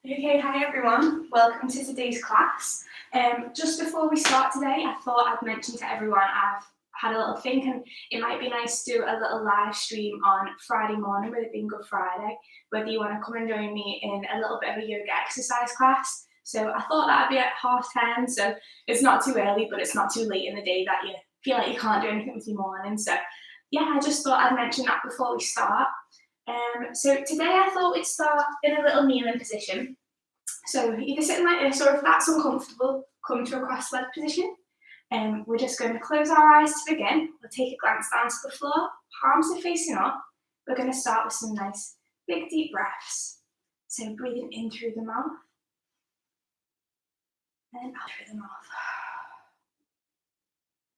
Okay, hi everyone, welcome to today's class. Just before we start today, I thought I'd mention to everyone I've had a little think and it might be nice to do a little live stream on Friday morning with it being Good Friday, whether you want to come and join me in a little bit of a yoga exercise class. So I thought that'd be at 10:30, so it's not too early, but it's not too late in the day that you feel like you can't do anything with your morning. So yeah, I just thought I'd mention that before we start. So today I thought we'd start in a little kneeling position. So either sitting like this, or if that's uncomfortable, come to a cross-legged position. We're just going to close our eyes to begin. We'll take a glance down to the floor, palms are facing up. We're going to start with some nice big deep breaths. So breathing in through the mouth and out through the mouth.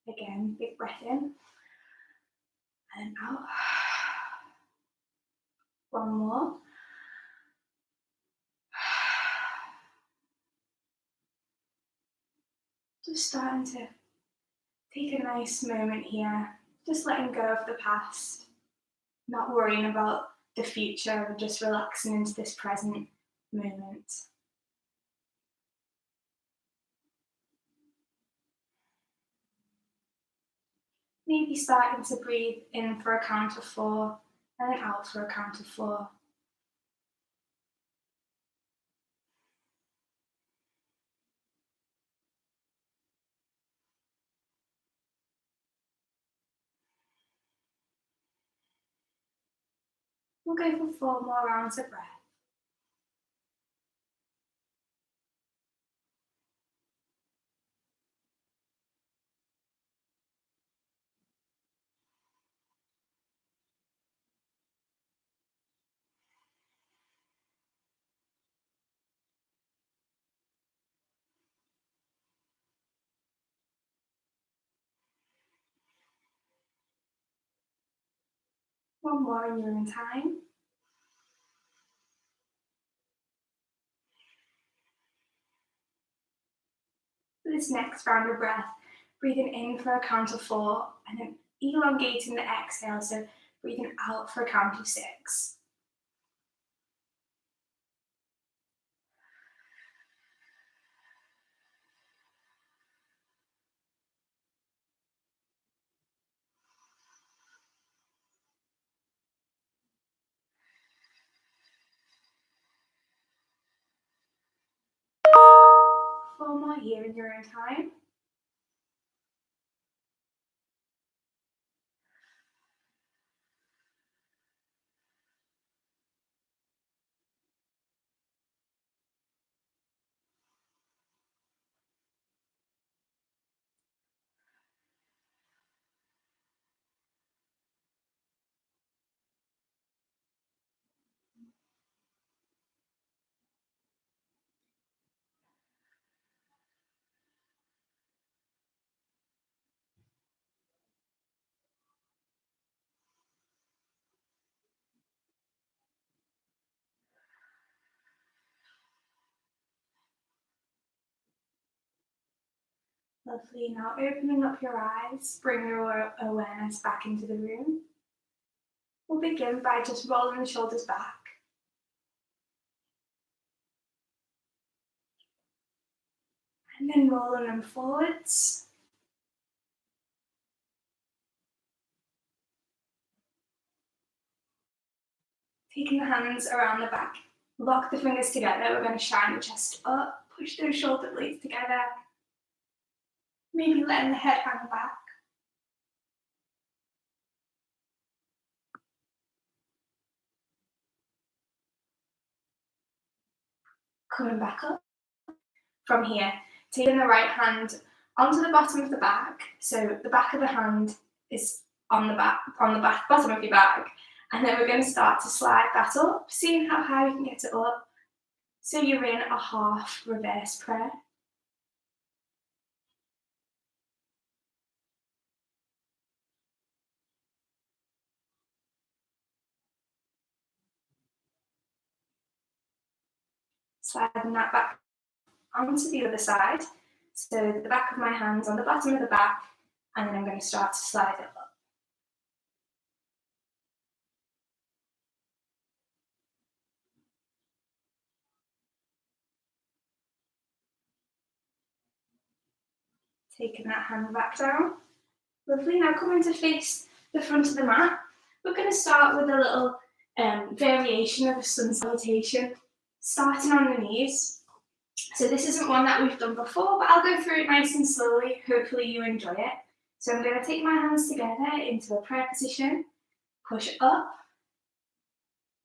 Again, big breath in and out. One more. Just starting to take a nice moment here, just letting go of the past, not worrying about the future, and just relaxing into this present moment. Maybe starting to breathe in for a count of 4 and then out for a count of 4. We'll go for 4 more rounds of breath. One more in your own time. For this next round of breath, breathing in for a count of 4 and then elongating the exhale, so breathing out for a count of 6. Four more here in your own time. Lovely. Now opening up your eyes, bring your awareness back into the room. We'll begin by just rolling the shoulders back. And then rolling them forwards. Taking the hands around the back. Lock the fingers together. We're going to shine the chest up. Push those shoulder blades together. Maybe letting the head hang back. Coming back up. From here, taking the right hand onto the bottom of the bag. So the back of the hand is on the bottom of your bag. And then we're going to start to slide that up, seeing how high we can get it up. So you're in a half reverse prayer. Sliding that back onto the other side. So the back of my hand's on the bottom of the back, and then I'm going to start to slide it up. Taking that hand back down. Lovely, now coming to face the front of the mat, we're going to start with a little variation of a sun salutation, starting on the knees. So this isn't one that we've done before, but I'll go through it nice and slowly. Hopefully you enjoy it. So I'm going to take my hands together into a prayer position, push up,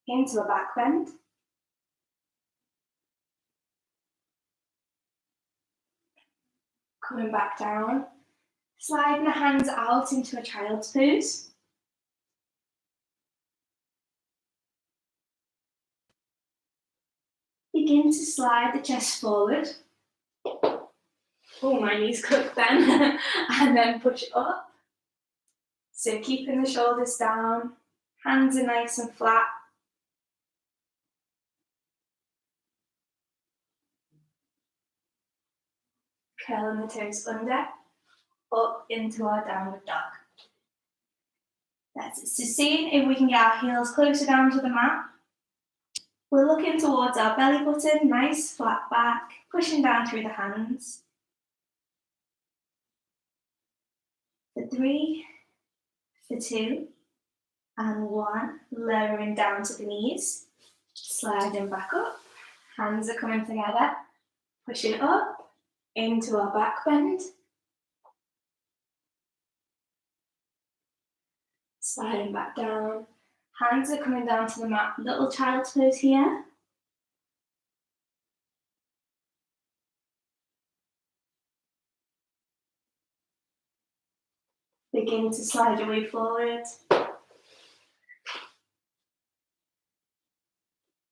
into a back bend. Coming back down, sliding the hands out into a child's pose. Begin to slide the chest forward. Oh, my knees click then. And then push up. So keeping the shoulders down, hands are nice and flat. Curling the toes under, up into our downward dog. That's it. So seeing if we can get our heels closer down to the mat. We're looking towards our belly button, nice flat back, pushing down through the hands. For 3, for 2, and 1. Lowering down to the knees, sliding back up. Hands are coming together, pushing up into our back bend. Sliding back down. Hands are coming down to the mat. Little child's pose here. Begin to slide your way forward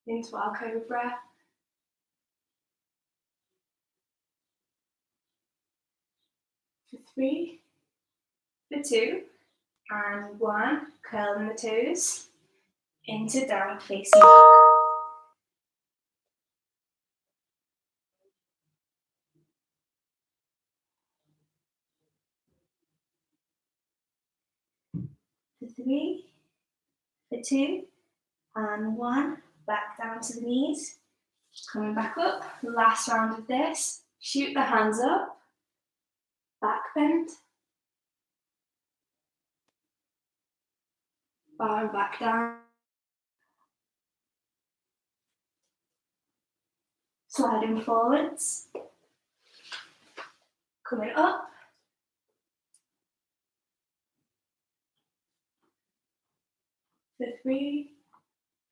into our cobra. For 3, for 2, and 1. Curling the toes into downward facing dog. For 3, for 2, and 1. Back down to the knees. Coming back up. Last round of this. Shoot the hands up. Back bend. Bar back down. Sliding forwards. Coming up. For 3,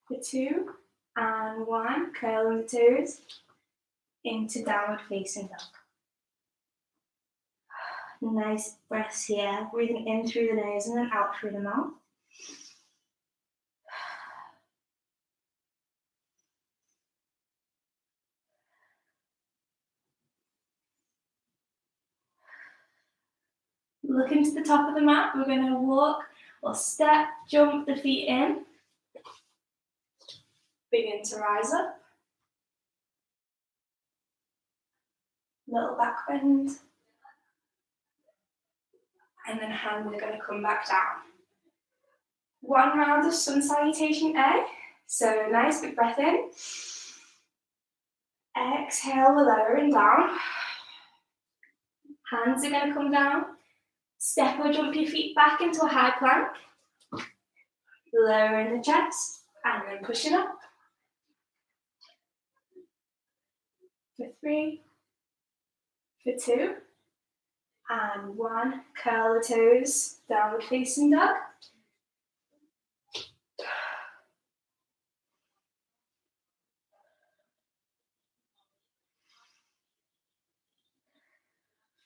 for 2, and 1. Curling the toes into downward facing dog. Nice breaths here. Breathing in through the nose and then out through the mouth. Looking to the top of the mat, we're going to walk or step, jump the feet in. Begin to rise up. Little back bend. And then hands are going to come back down. 1 round of sun salutation egg. So nice big breath in. Exhale, we're lowering down. Hands are going to come down. Step or jump your feet back into a high plank. Lowering the chest and then pushing up. For 3, for 2, and 1. Curl the toes, downward facing dog.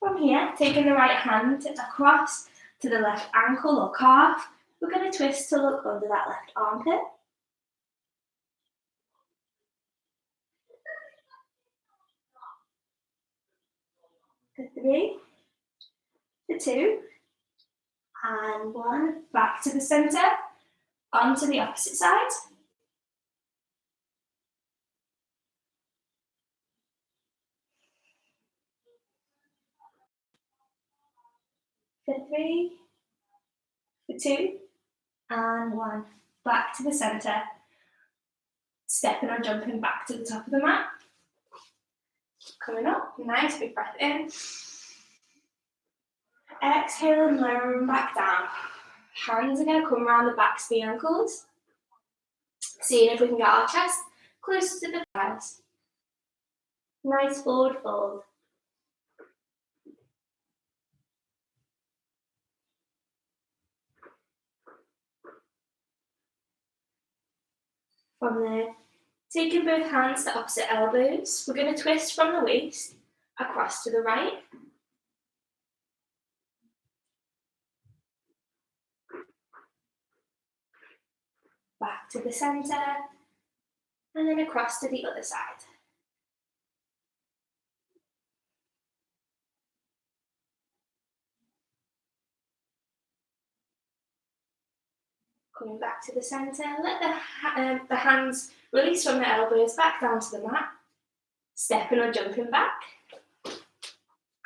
From here, taking the right hand across to the left ankle or calf, we're going to twist to look under that left armpit. For 3, for 2, and 1. Back to the center, onto the opposite side. for 3, for 2, and 1. Back to the centre. Stepping or jumping back to the top of the mat. Coming up, nice big breath in. Exhale and lowering back down. Hands are going to come around the backs of the ankles. Seeing if we can get our chest closer to the thighs. Nice forward fold. From there, taking both hands to opposite elbows, we're going to twist from the waist across to the right. Back to the centre, and then across to the other side. Coming back to the centre, let the hands release from the elbows back down to the mat, stepping or jumping back,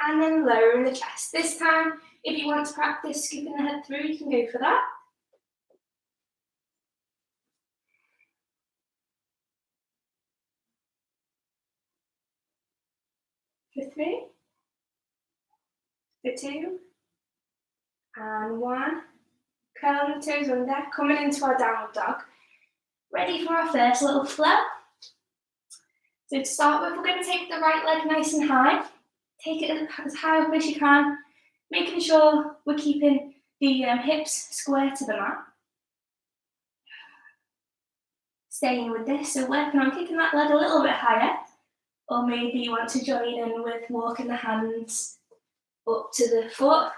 and then lowering the chest. This time, if you want to practice scooping the head through, you can go for that. For 3, for 2, and 1. Curling the toes under, coming into our downward dog. Ready for our first little flow. So to start with, we're going to take the right leg nice and high. Take it as high up as you can, making sure we're keeping the hips square to the mat. Staying with this, so working on kicking that leg a little bit higher, or maybe you want to join in with walking the hands up to the foot,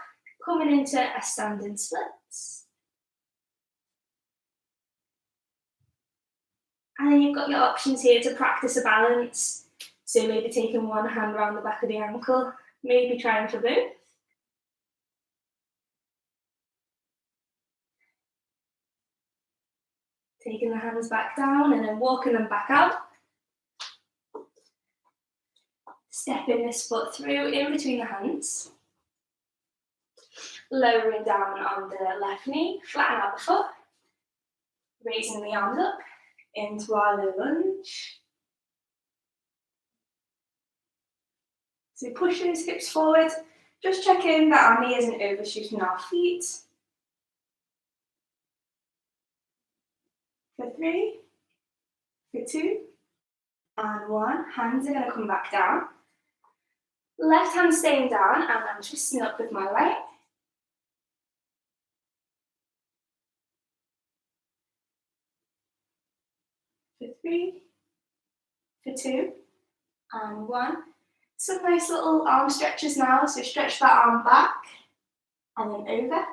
coming into a standing splits. And then you've got your options here to practice a balance. So maybe taking one hand around the back of the ankle, maybe trying for both. Taking the hands back down and then walking them back out. Stepping this foot through in between the hands. Lowering down on the left knee, flatten out the foot. Raising the arms up into our low lunge. So push those hips forward. Just checking that our knee isn't overshooting our feet. For 3, for 2, and 1. Hands are going to come back down. Left hand staying down, and I'm twisting up with my right. For 3, for 2, and 1. Some nice little arm stretches now, so stretch that arm back and then over.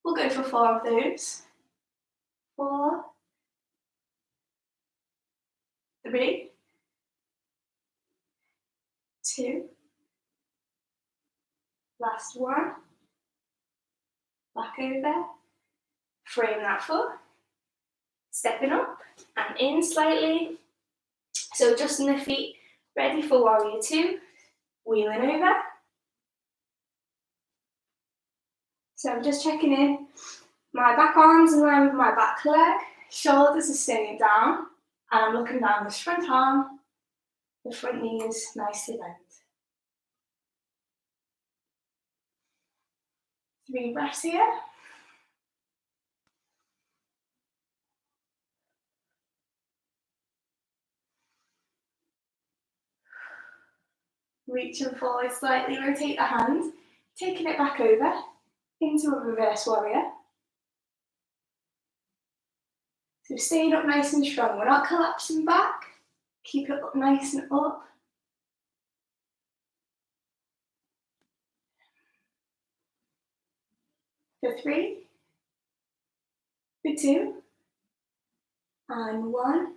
We'll go for 4 of those. 4, 3, 2, last 1, back over, frame that foot, stepping up and in slightly, so adjusting the feet, ready for warrior 2, wheeling over. So I'm just checking in, my back arm's in line with my back leg, shoulders are staying down, and I'm looking down this front arm, the front knee is nicely bent. 3 breaths here. Reaching forward slightly, rotate the hand, taking it back over into a reverse warrior. So staying up nice and strong, we're not collapsing back, keep it up nice and up. For 3, for 2, and 1,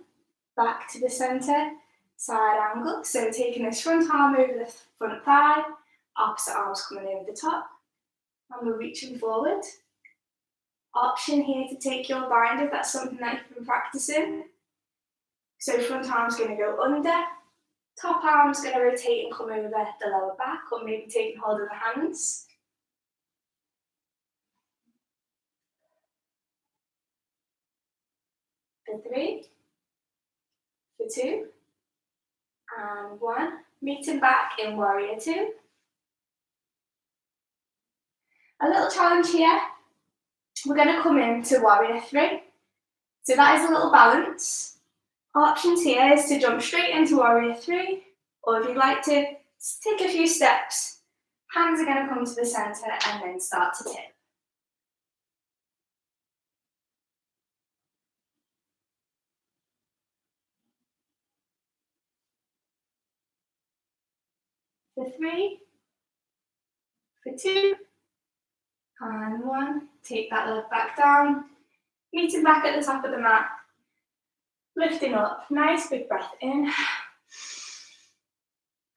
back to the centre, side angle. So taking this front arm over the front thigh, opposite arms coming over the top, and we're reaching forward. Option here to take your bind if that's something that you've been practicing. So front arm's going to go under, top arm's going to rotate and come over the lower back, or maybe taking hold of the hands. for 3, for 2, and 1. Meeting back in warrior 2. A little challenge here. We're going to come into warrior 3. So that is a little balance. Options here is to jump straight into warrior 3, or if you'd like to take a few steps, hands are going to come to the centre and then start to tip. For 3, for 2, and 1. Take that leg back down, meeting back at the top of the mat, lifting up, nice big breath in,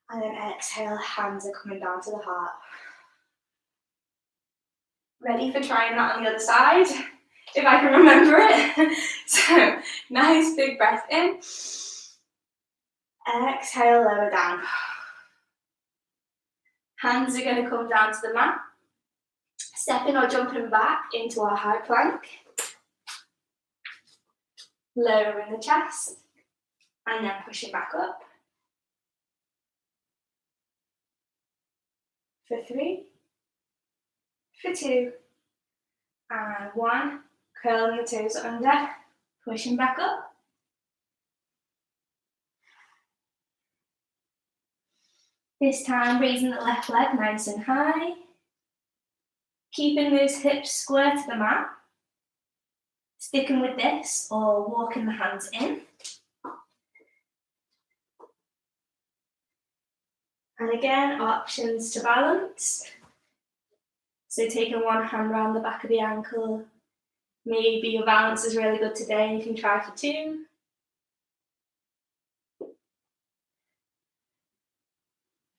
and then exhale, hands are coming down to the heart. Ready for trying that on the other side, if I can remember it. So, nice big breath in, exhale, lower down. Hands are going to come down to the mat, stepping or jumping back into our high plank, lowering the chest, and then pushing back up. For 3, for 2, and 1. Curling the toes under, pushing back up. This time, raising the left leg nice and high. Keeping those hips square to the mat. Sticking with this or walking the hands in. And again, options to balance. So taking one hand around the back of the ankle. Maybe your balance is really good today and you can try for 2.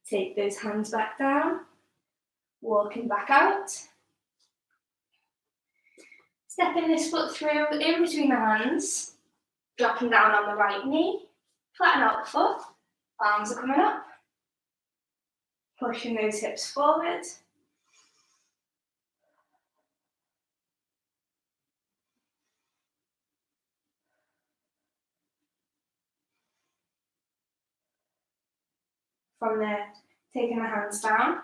Take those hands back down, walking back out. Stepping this foot through in between the hands, dropping down on the right knee, flatten out the foot, arms are coming up, pushing those hips forward. From there, taking the hands down,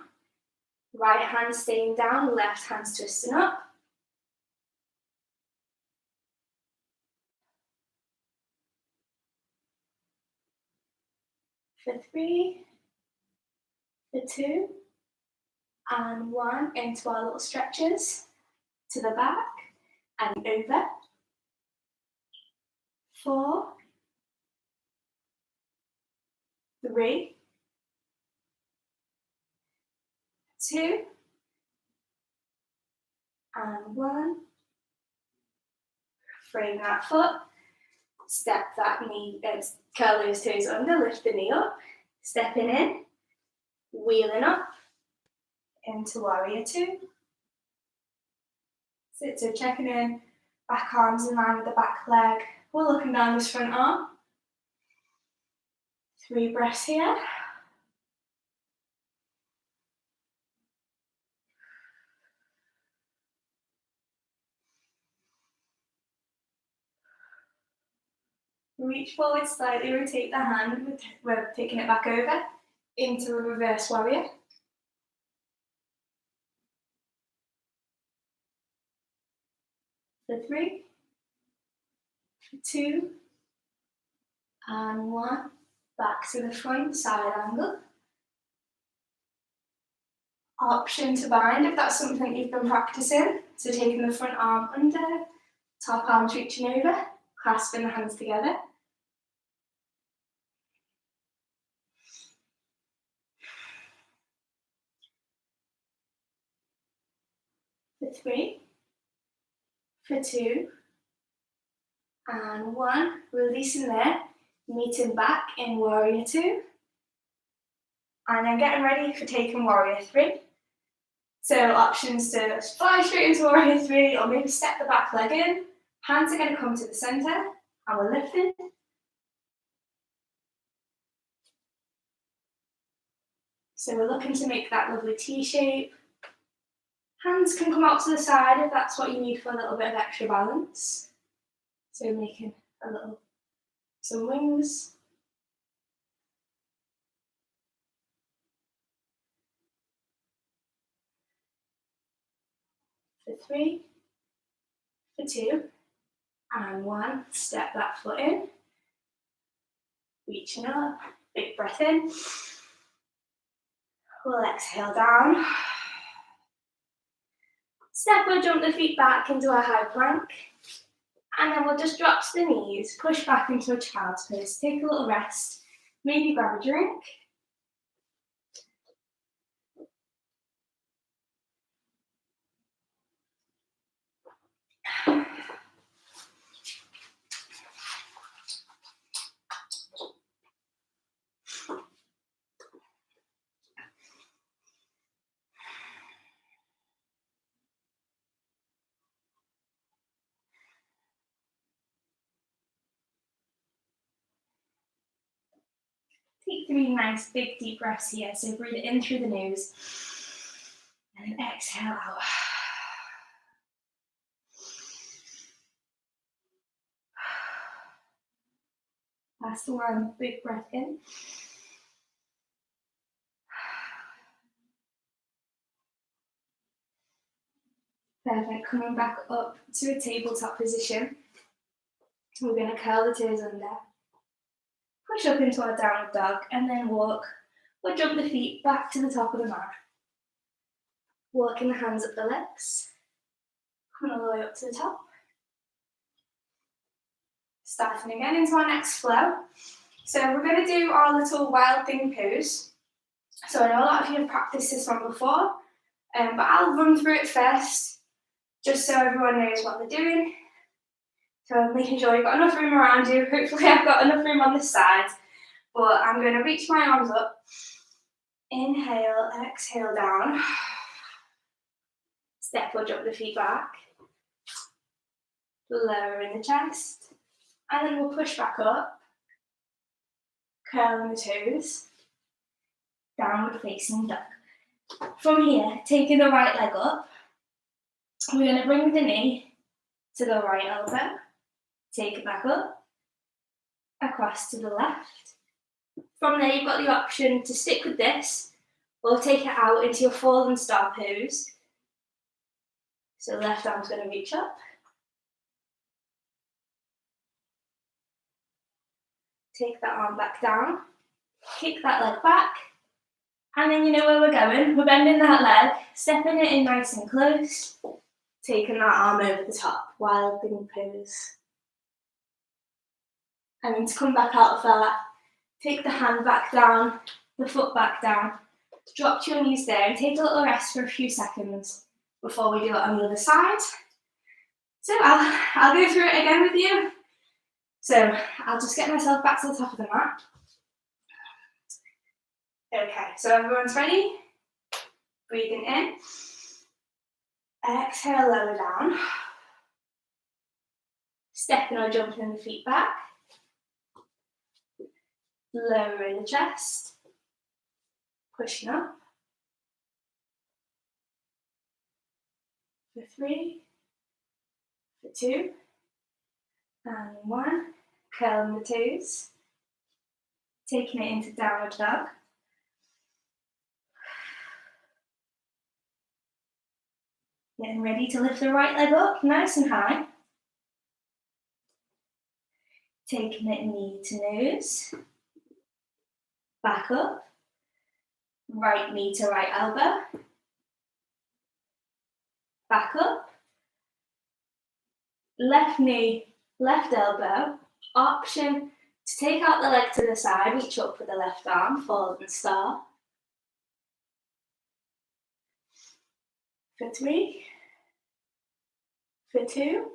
right hand staying down, left hand's twisting up. For 3, for 2, and 1, into our little stretches, to the back, and over. 4, 3, 2, and 1. Frame that foot, step that knee, curl those toes under, lift the knee up, stepping in, wheeling up, into warrior 2. So checking in, back arms in line with the back leg. We're looking down this front arm. 3 breaths here. Reach forward slightly, rotate the hand, we're taking it back over into a reverse warrior. For 3, for 2, and 1. Back to the front, side angle. Option to bind if that's something you've been practicing. So taking the front arm under, top arms reaching over, clasping the hands together. For 3, for 2, and 1. Releasing there, meeting back in warrior 2. And then getting ready for taking warrior 3. So options to fly straight into warrior 3 or maybe step the back leg in. Hands are going to come to the centre and we're lifting. So we're looking to make that lovely T shape. Hands can come out to the side if that's what you need for a little bit of extra balance. So making some wings. For 3, for 2, and 1. Step that foot in. Reaching up, big breath in. We'll exhale down. Step or jump the feet back into a high plank. And then we'll just drop to the knees, push back into a child's pose, take a little rest, maybe grab a drink. Take 3 nice big deep breaths here. So breathe in through the nose and then exhale out. Last one, big breath in. Perfect. Coming back up to a tabletop position. We're going to curl the toes under. Push up into our downward dog and then walk or jump the feet back to the top of the mat. Walking the hands up the legs. Coming all the way up to the top. Starting again into our next flow. So we're going to do our little wild thing pose. So I know a lot of you have practiced this one before, but I'll run through it first, just so everyone knows what they're doing. So I'm making sure you've got enough room around you. Hopefully I've got enough room on this side, but I'm going to reach my arms up. Inhale, exhale down. Step or drop the feet back. Lower in the chest. And then we'll push back up. Curling the toes. Downward facing dog. From here, taking the right leg up, we're going to bring the knee to the right elbow. Take it back up. Across to the left. From there, you've got the option to stick with this or take it out into your fallen star pose. So the left arm's going to reach up. Take that arm back down. Kick that leg back. And then you know where we're going. We're bending that leg, stepping it in nice and close. Taking that arm over the top. Wild thing pose. And then to come back out of that, take the hand back down, the foot back down, drop to your knees there and take a little rest for a few seconds before we do it on the other side. So I'll go through it again with you. So I'll just get myself back to the top of the mat. Okay, so everyone's ready? Breathing in. Exhale, lower down. Stepping or jumping the feet back. Lowering the chest. Pushing up. For 3, for 2, and 1. Curling the toes. Taking it into downward dog. Getting ready to lift the right leg up, nice and high. Taking it knee to nose. Back up. Right knee to right elbow. Back up. Left knee, left elbow. Option to take out the leg to the side, reach up with the left arm, fallen star. For 3, for 2,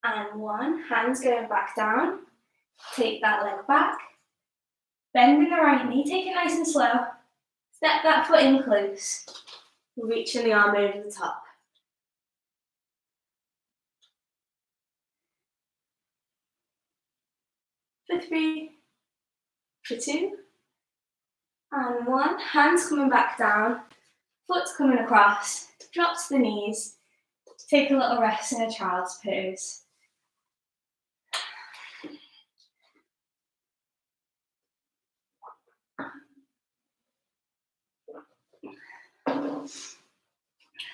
and 1. Hands going back down. Take that leg back. Bending the right knee, take it nice and slow. Step that foot in close. Reaching the arm over the top. For 3, for 2, and 1. Hands coming back down, foot coming across, drop to the knees, take a little rest in a child's pose.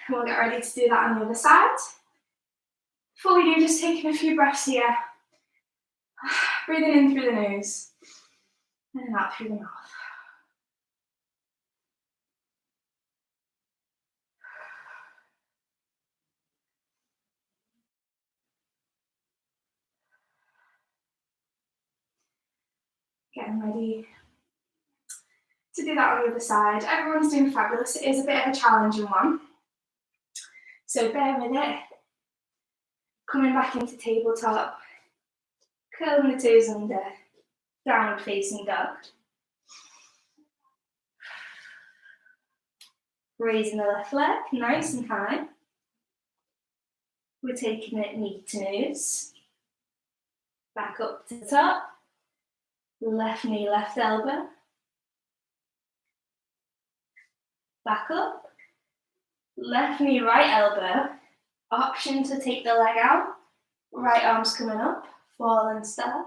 We'll get ready to do that on the other side. Before we do, just taking a few breaths here. Breathing in through the nose and out through the mouth. Getting ready to do that on the other side. Everyone's doing fabulous. It is a bit of a challenging one, so bear with it. Coming back into tabletop, curling the toes under, downward facing dog. Raising the left leg, nice and high. We're taking it knee to nose. Back up to the top. Left knee, left elbow. Back up. Left knee, right elbow. Option to take the leg out. Right arm's coming up. Fallen start.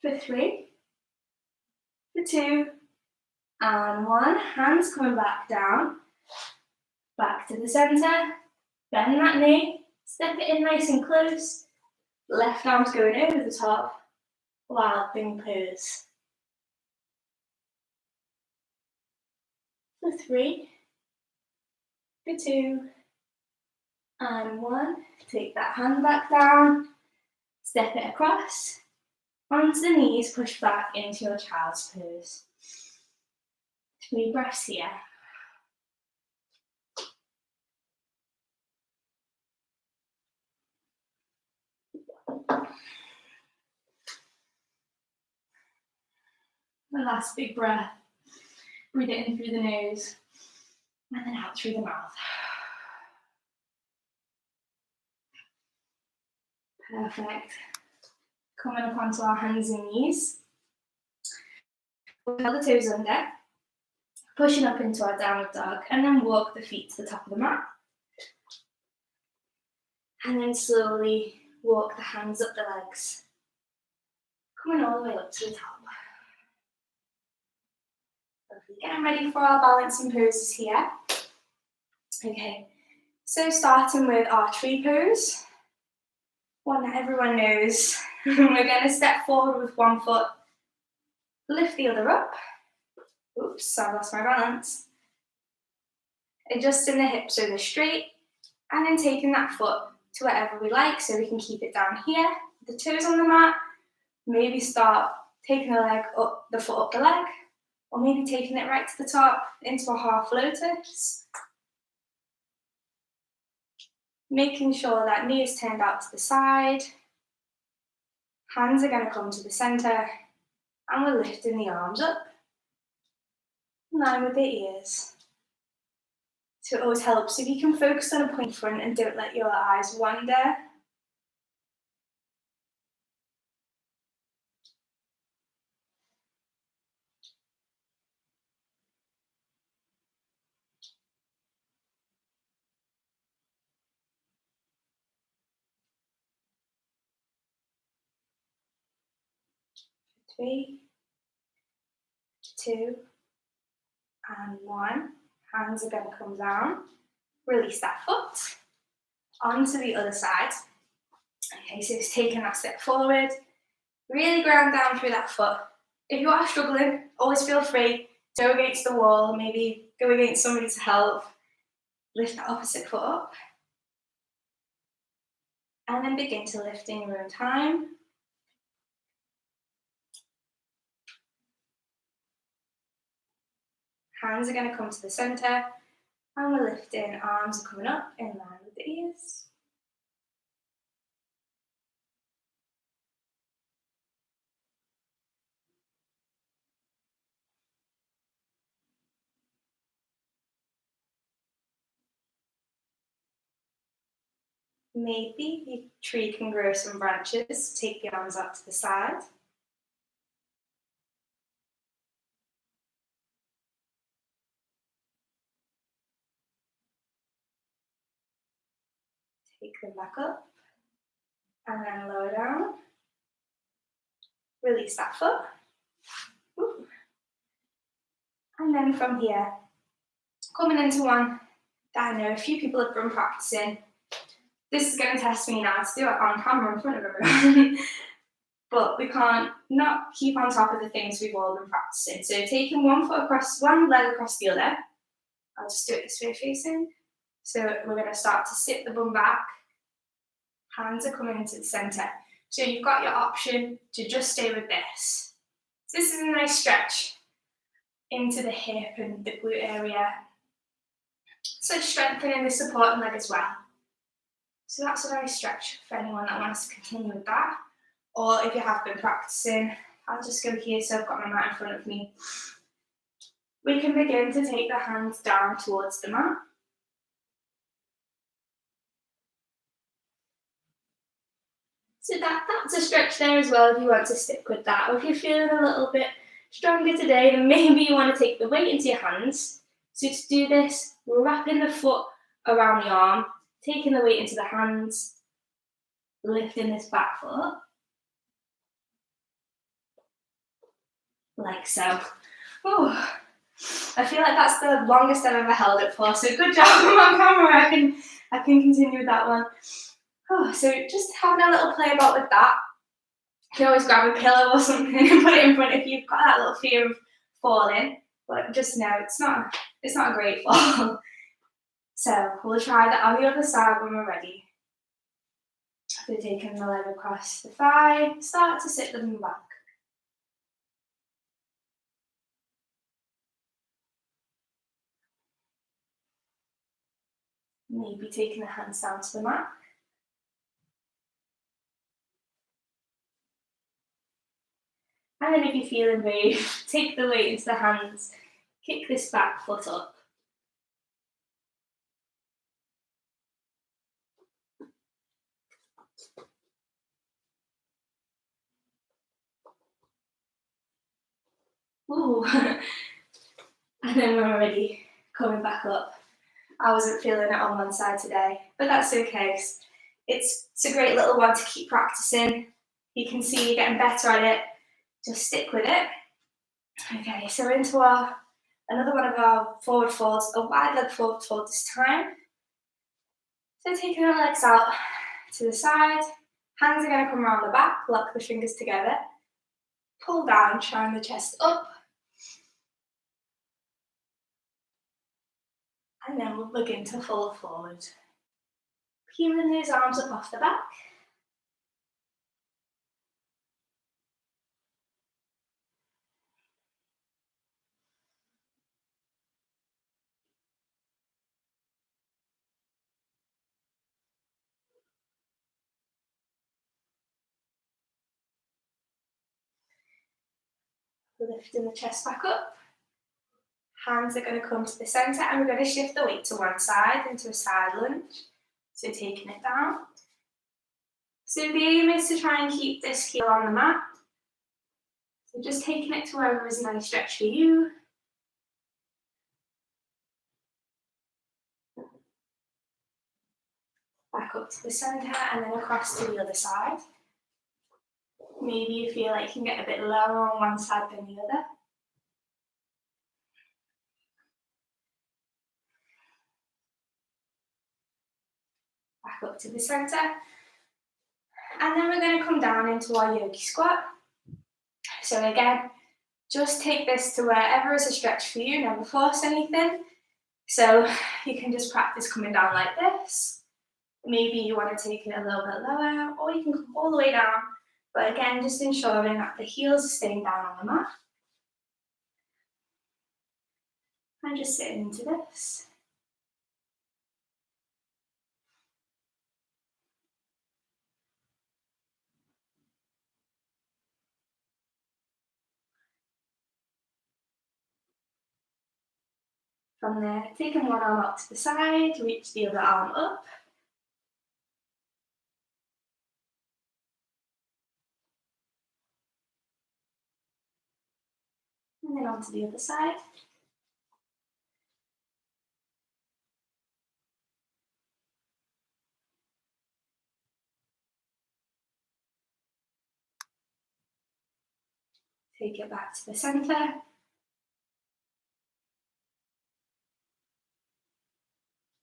For 3. For 2. And 1. Hands coming back down. Back to the centre. Bend that knee. Step it in nice and close. Left arm's going over the top. Wild thing pose. For 3. For 2. And 1. Take that hand back down. Step it across. Onto the knees, push back into your child's pose. 3 breaths here. The last big breath. Breathe it in through the nose and then out through the mouth. Perfect. Coming up onto our hands and knees. We'll curl the toes under, pushing up into our downward dog, and then walk the feet to the top of the mat. And then slowly walk the hands up the legs, coming all the way up to the top. Lovely. Getting ready for our balancing poses here. Okay, so starting with our tree pose, one that everyone knows. We're going to step forward with one foot, lift the other up. Oops, I lost my balance. Adjusting the hips so they're straight, and then taking that foot to wherever we like, so we can keep it down here, the toes on the mat. Maybe start taking the leg up, the foot up the leg, or maybe taking it right to the top into a half lotus. Making sure that knee is turned out to the side. Hands are going to come to the center, and we're lifting the arms up, in line with the ears. So it always helps if you can focus on a point front and don't let your eyes wander. Three, 2, and 1. Hands are going to come down. Release that foot onto the other side. Okay, so it's taking that step forward. Really ground down through that foot. If you are struggling, always feel free to go against the wall, maybe go against somebody to help. Lift that opposite foot up. And then begin to lift in your own time. Hands are going to come to the center, and we're lifting. Arms are coming up in line with the ears. Maybe your tree can grow some branches. Take the arms out to the side. Take them back up, and then lower down. Release that foot. Ooh. And then from here, coming into one that I know a few people have been practicing. This is going to test me now to do it on camera in front of everyone. But we can't not keep on top of the things we've all been practicing. So taking one leg across the other. I'll just do it this way facing. So we're going to start to sit the bum back. Hands are coming into the centre. So you've got your option to just stay with this. So this is a nice stretch into the hip and the glute area. So strengthening the supporting leg as well. So that's a nice stretch for anyone that wants to continue with that. Or if you have been practicing, I'll just go here so I've got my mat in front of me. We can begin to take the hands down towards the mat. So that's a stretch there as well if you want to stick with that. Or if you're feeling a little bit stronger today, then maybe you want to take the weight into your hands. So to do this, we're wrapping the foot around the arm, taking the weight into the hands, lifting this back foot. Like so. Ooh. I feel like that's the longest I've ever held it for, so good job on camera. I can continue with that one. Oh, so just having a little play about with that. You can always grab a pillow or something and put it in front if you've got that little fear of falling. But just know it's not a great fall. So we'll try that on the other side when we're ready. So taking the leg across the thigh, start to sit them back. Maybe taking the hands down to the mat. And then if you're feeling brave, take the weight into the hands, kick this back foot up. Ooh. And then we're already coming back up. I wasn't feeling it on one side today, but that's okay. It's a great little one to keep practicing. You can see you're getting better at it. Just stick with it. Okay, so into another one of our forward folds, a wide leg forward fold this time. So taking our legs out to the side, hands are going to come around the back, lock the fingers together, pull down, shine the chest up, and then we'll begin to fold forward. Peeling those arms up off the back. Lifting the chest back up. Hands are going to come to the centre and we're going to shift the weight to one side into a side lunge. So taking it down. So the aim is to try and keep this heel on the mat. So just taking it to wherever is a nice stretch for you. Back up to the centre and then across to the other side. Maybe you feel like you can get a bit lower on one side than the other. Back up to the centre. And then we're going to come down into our yogi squat. So again, just take this to wherever is a stretch for you, never force anything. So you can just practice coming down like this. Maybe you want to take it a little bit lower, or you can come all the way down. But again, just ensuring that the heels are staying down on the mat. And just sitting into this. From there, taking one arm up to the side, reach the other arm up. And then onto the other side. Take it back to the centre.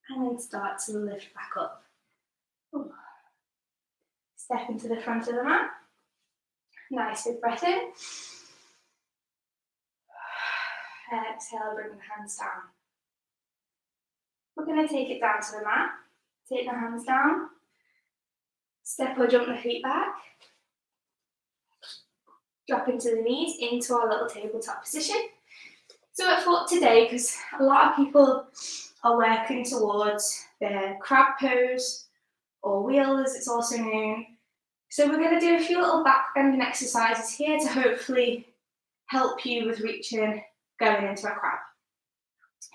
and then start to lift back up. Ooh. Step into the front of the mat. Nice big breath in. Exhale, bring the hands down. We're going to take it down to the mat. Take the hands down. Step or jump the feet back. Drop into the knees, into our little tabletop position. So I thought today, because a lot of people are working towards their crab pose, or wheel as it's also known. So we're going to do a few little back bending exercises here to hopefully help you with reaching, going into a crab.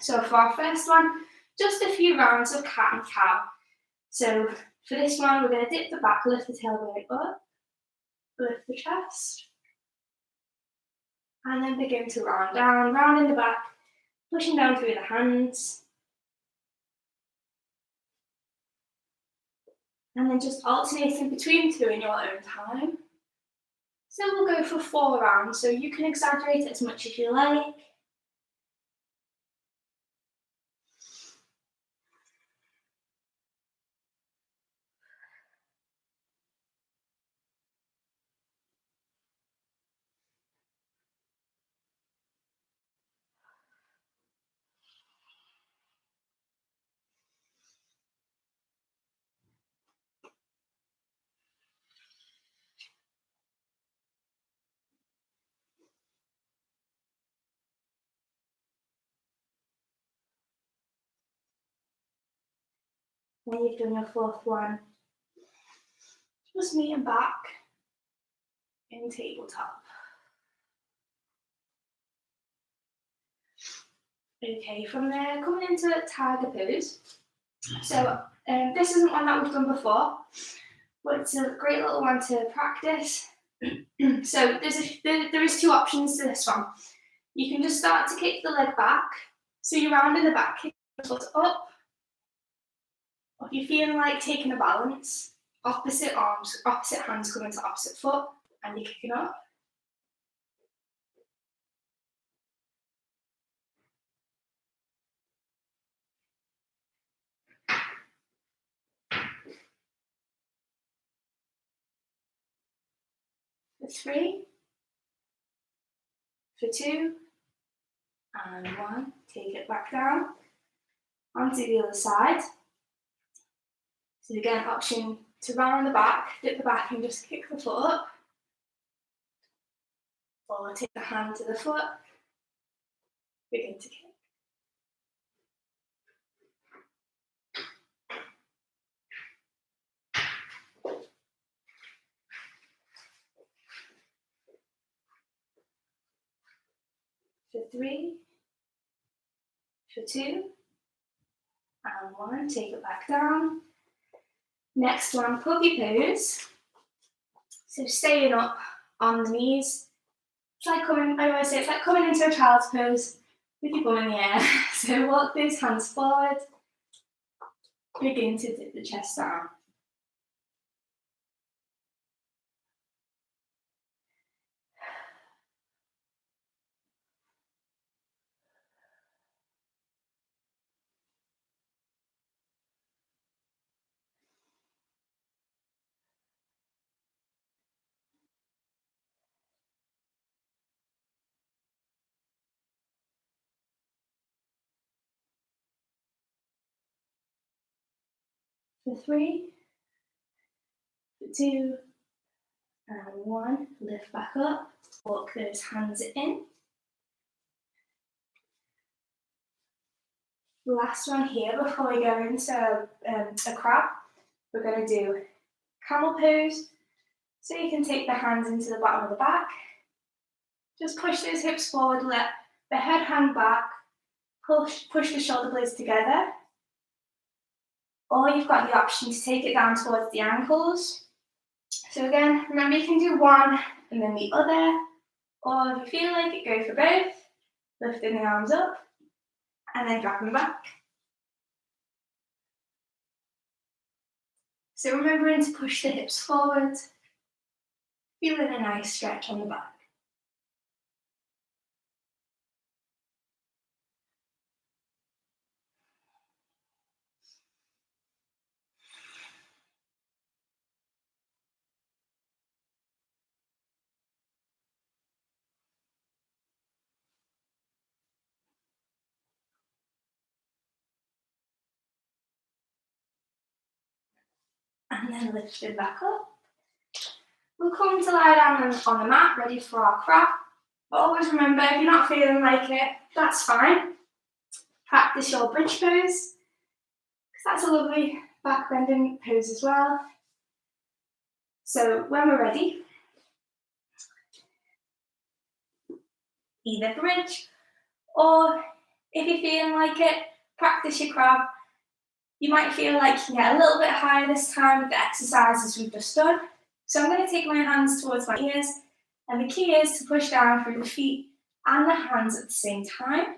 So for our first one, just a few rounds of cat and cow. So for this one, we're going to dip the back, lift the tailbone up, lift the chest, and then begin to round down, round in the back, pushing down through the hands. And then just alternating between two in your own time. So we'll go for 4 rounds, so you can exaggerate it as much as you like. When you've done your 4th one, just meet them back in tabletop. Okay, from there, coming into tiger pose. So this isn't one that we've done before, but it's a great little one to practice. So there is 2 options to this one. You can just start to kick the leg back. So you're round in the back, kick the foot up. Or if you're feeling like taking a balance, opposite arms, opposite hands coming to opposite foot, and you're kicking up. For 3, for 2, and 1. Take it back down. Onto the other side. So again, option to round the back, dip the back and just kick the foot up. Or take the hand to the foot, begin to kick. For 3, for 2, and 1. Take it back down. Next one, puppy pose. So staying up on the knees. It's like coming, I always say, it's like coming into a child's pose with your bum in the air. So walk those hands forward. Begin to dip the chest down. For 3, for 2, and 1. Lift back up. Walk those hands in. Last one here before we go into a crab. We're going to do camel pose. So you can take the hands into the bottom of the back. Just push those hips forward, let the head hang back, push the shoulder blades together. Or you've got the option to take it down towards the ankles. So again, remember you can do one and then the other. Or if you feel like it, go for both. Lifting the arms up and then dropping back. So remembering to push the hips forward, feeling a nice stretch on the back. and then lifted back up. We'll come to lie down on the mat, ready for our crab. But always remember, if you're not feeling like it, that's fine. Practice your bridge pose, because that's a lovely back bending pose as well. So when we're ready, either bridge, or if you're feeling like it, practice your crab. You might feel like you can get a little bit higher this time with the exercises we've just done. So I'm going to take my hands towards my ears, and the key is to push down through the feet and the hands at the same time.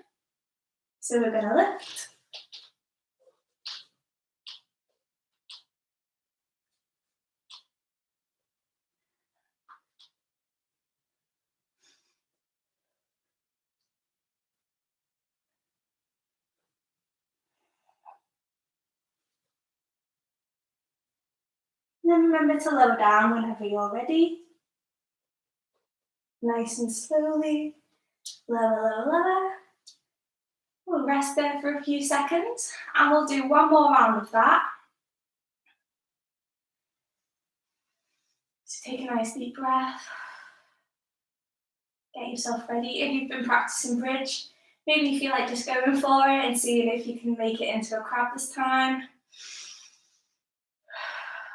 So we're going to lift. And then remember to lower down whenever you're ready. Nice and slowly. Lower, lower, lower. We'll rest there for a few seconds, and we'll do one more round of that. So take a nice deep breath. Get yourself ready. If you've been practicing bridge, maybe you feel like just going for it and seeing if you can make it into a crab this time.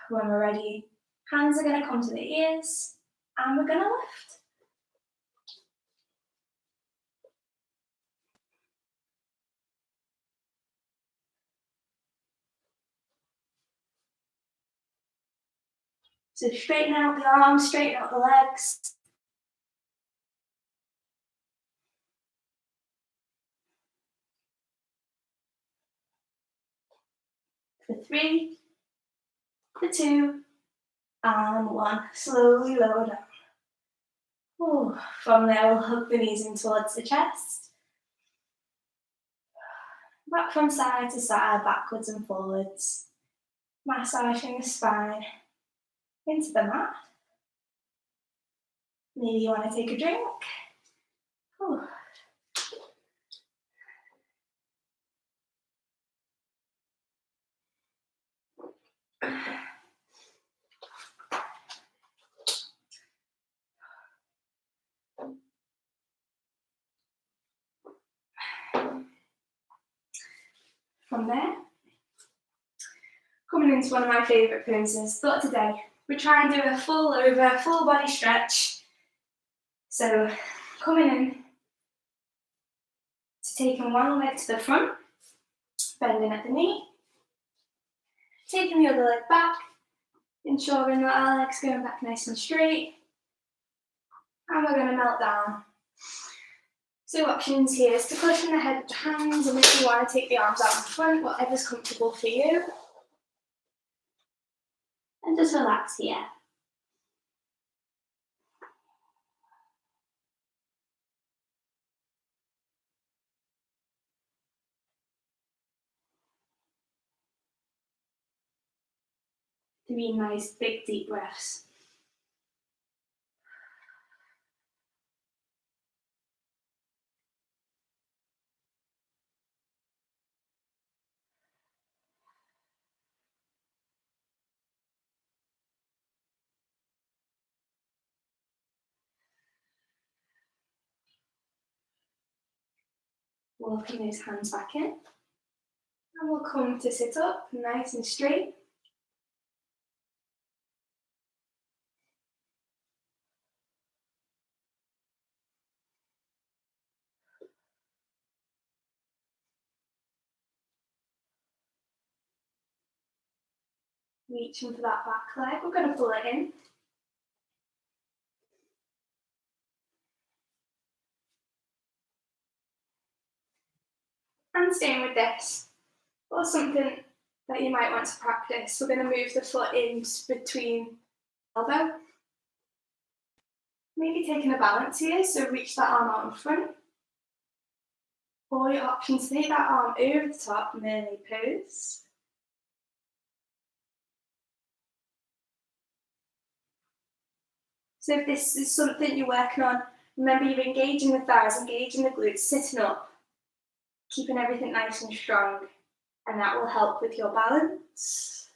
When we're ready, hands are going to come to the ears, and we're going to lift. So straighten out the arms, straighten out the legs. For 3, for 2, and 1. Slowly lower down. Ooh. From there, we'll hug the knees in towards the chest. Back from side to side, backwards and forwards. Massaging the spine into the mat. Maybe you want to take a drink. Ooh. From there, coming into one of my favourite poses, but today we try and do a full body stretch. So coming in to taking one leg to the front, bending at the knee, taking the other leg back, ensuring that our leg's going back nice and straight, and we're going to melt down. 2 options here is to cushion the head with the hands, and if you want to take the arms out in front, whatever's comfortable for you. And just relax here. Three nice big deep breaths. Walking those hands back in. And we'll come to sit up, nice and straight. Reaching for that back leg, we're going to pull it in. And staying with this, or something that you might want to practice, we're going to move the foot in between elbow. Maybe taking a balance here, so reach that arm out in front. Or your option to take that arm over the top, Mermaid pose. So if this is something you're working on, remember you're engaging the thighs, engaging the glutes, sitting up, keeping everything nice and strong, and that will help with your balance.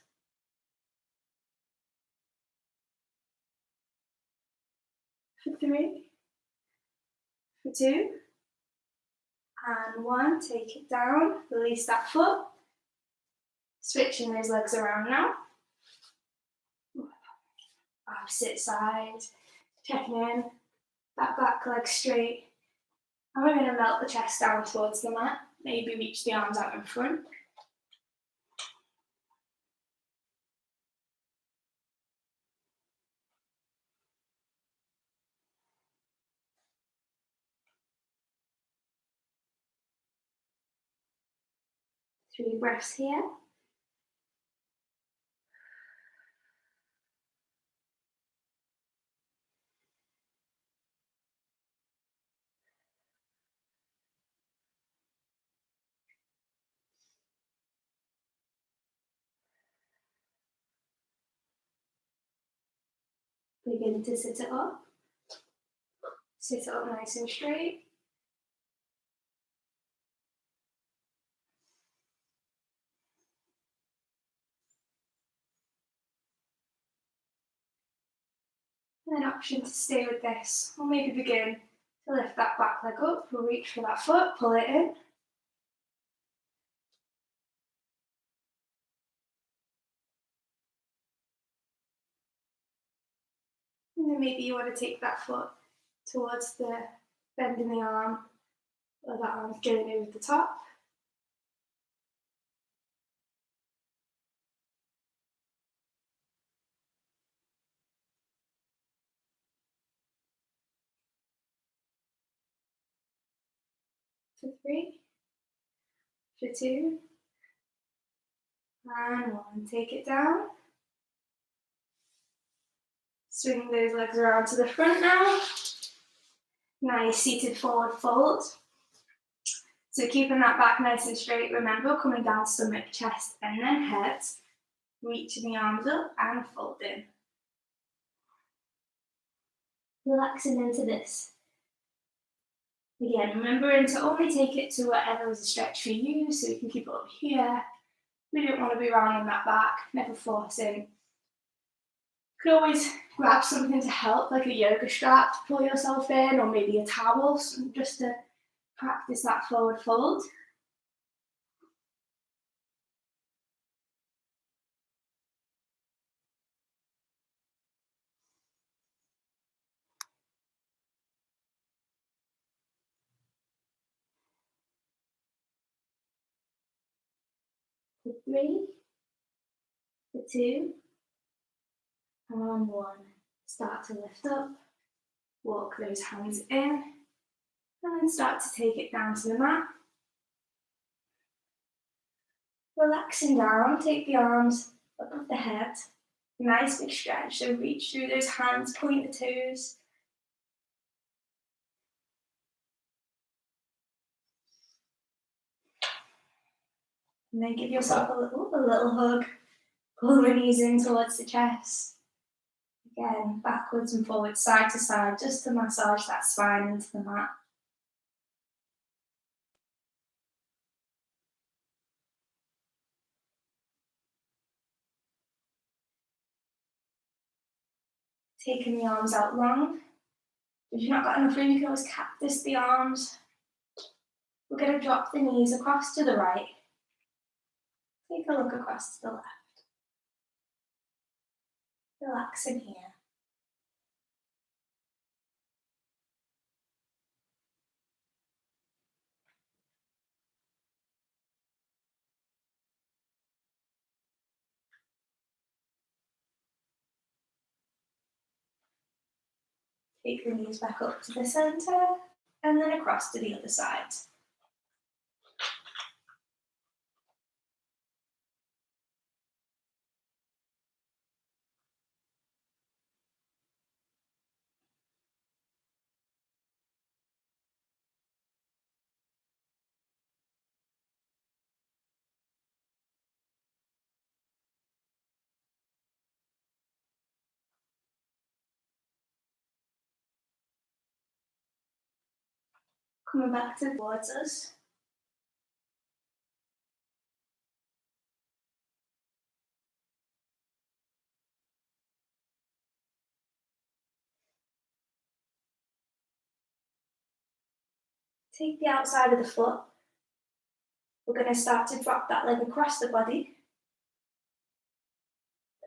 for 3, for 2, and 1. Take it down, release that foot. Switching those legs around now. Opposite side, checking in, that back leg straight. And we're going to melt the chest down towards the mat, maybe reach the arms out in front. Three breaths here. Begin to sit it up. Sit it up nice and straight. And an option to stay with this, or maybe begin to lift that back leg up. We'll reach for that foot, pull it in. And then maybe you want to take that foot towards the bend in the arm, or that arm's going over the top. For 3, for 2, and 1. Take it down. Swing those legs around to the front now. Nice seated forward fold. So keeping that back nice and straight, remember, coming down stomach, chest, and then head. Reaching the arms up and folding. Relaxing into this. Again, remembering to only take it to whatever is a stretch for you, so you can keep it up here. We don't want to be rounding that back, never forcing. You could always grab something to help, like a yoga strap to pull yourself in, or maybe a towel, just to practice that forward fold. For 3, for 2, and 1. Start to lift up, walk those hands in, and then start to take it down to the mat. Relaxing down, take the arms above the head, nice big stretch, so reach through those hands, point the toes. And then give yourself a little hug, pull the knees in towards the chest. Again, backwards and forwards, side to side, just to massage that spine into the mat. Taking the arms out long. If you've not got enough room, you can always cactus the arms. We're going to drop the knees across to the right. Take a look across to the left. Relaxing here. Take the knees back up to the centre, and then across to the other side. Coming back towards us. Take the outside of the foot. We're going to start to drop that leg across the body,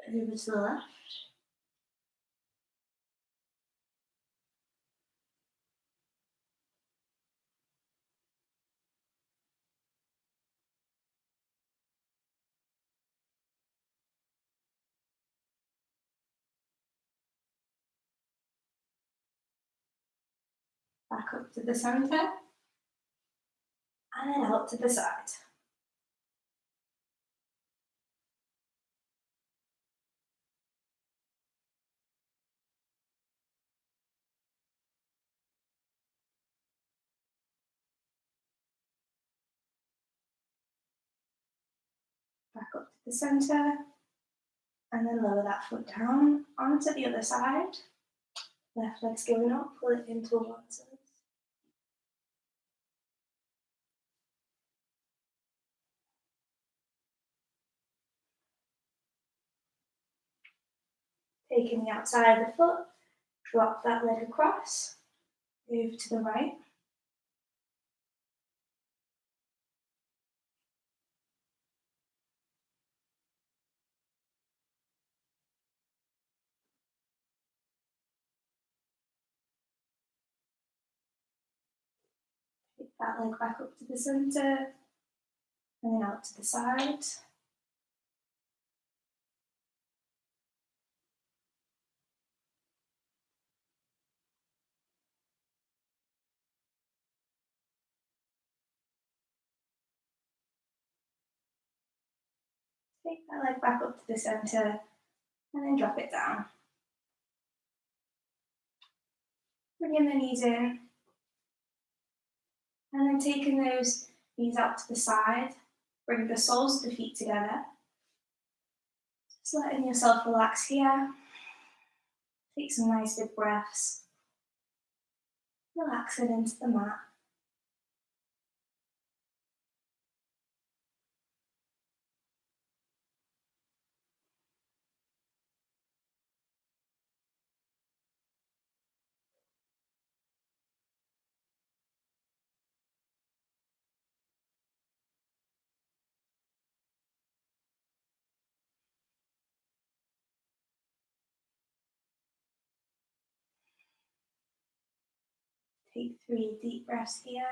over to the left. Back up to the centre, and then out to the side. Back up to the centre, and then lower that foot down onto the other side. Left leg's going up, pull it in towards us. Taking the outside of the foot, drop that leg across, over to the right. Take that leg back up to the centre, and then out to the side. Take that leg back up to the centre, and then drop it down. Bringing the knees in, and then taking those knees out to the side, bring the soles of the feet together. Just letting yourself relax here. Take some nice big breaths. Relaxing into the mat. Take 3 deep breaths here.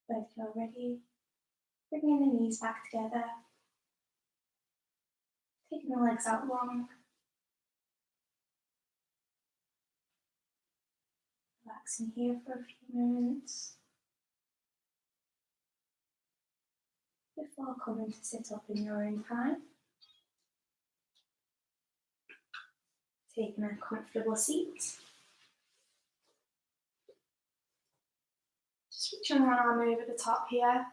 Both feel ready. Bringing the knees back together. Taking the legs out long. Relaxing here for a few moments. Before coming to sit up in your own time. Taking a comfortable seat. Just reaching one arm over the top here.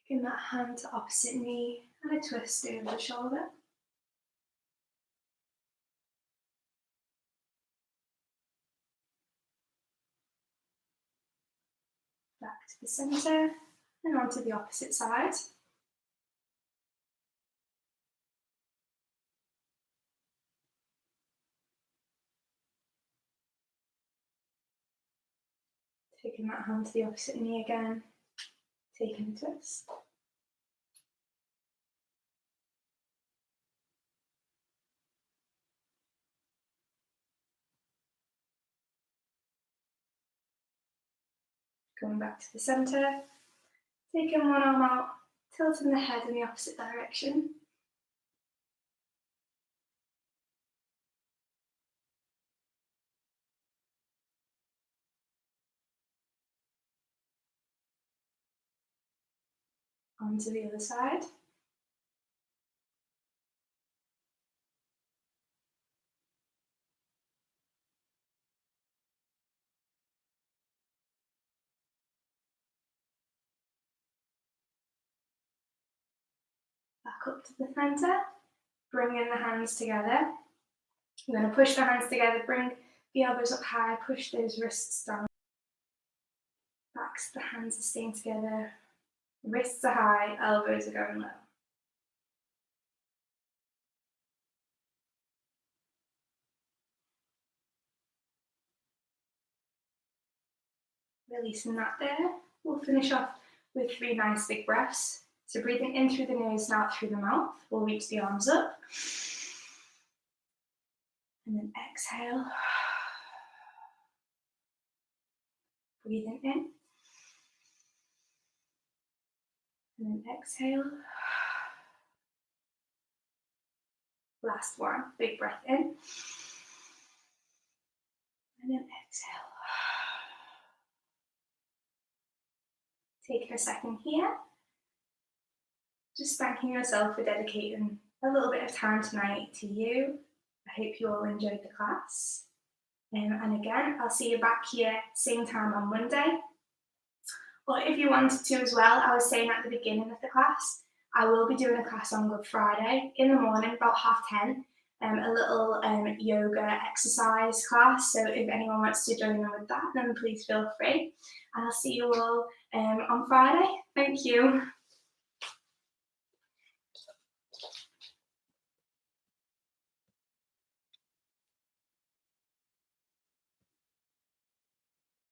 Taking that hand to opposite knee and a twist over the shoulder. Back to the centre and onto the opposite side. Taking that hand to the opposite knee again, taking a twist. Going back to the centre, taking one arm out, tilting the head in the opposite direction. Onto the other side. up to the centre, bring in the hands together. We're going to push the hands together, bring the elbows up high, push those wrists down. Back so the hands are staying together, wrists are high, elbows are going low. Releasing that there. We'll finish off with 3 nice big breaths. So breathing in through the nose and out through the mouth. We'll reach the arms up. And then exhale. Breathing in. And then exhale. Last one. Big breath in. And then exhale. Taking a second here. Just thanking yourself for dedicating a little bit of time tonight to you. I hope you all enjoyed the class. And again, I'll see you back here same time on Monday. Or if you wanted to as well, I was saying at the beginning of the class, I will be doing a class on Good Friday in the morning, about 10:30, a little yoga exercise class. So if anyone wants to join in with that, then please feel free. And I'll see you all on Friday. Thank you.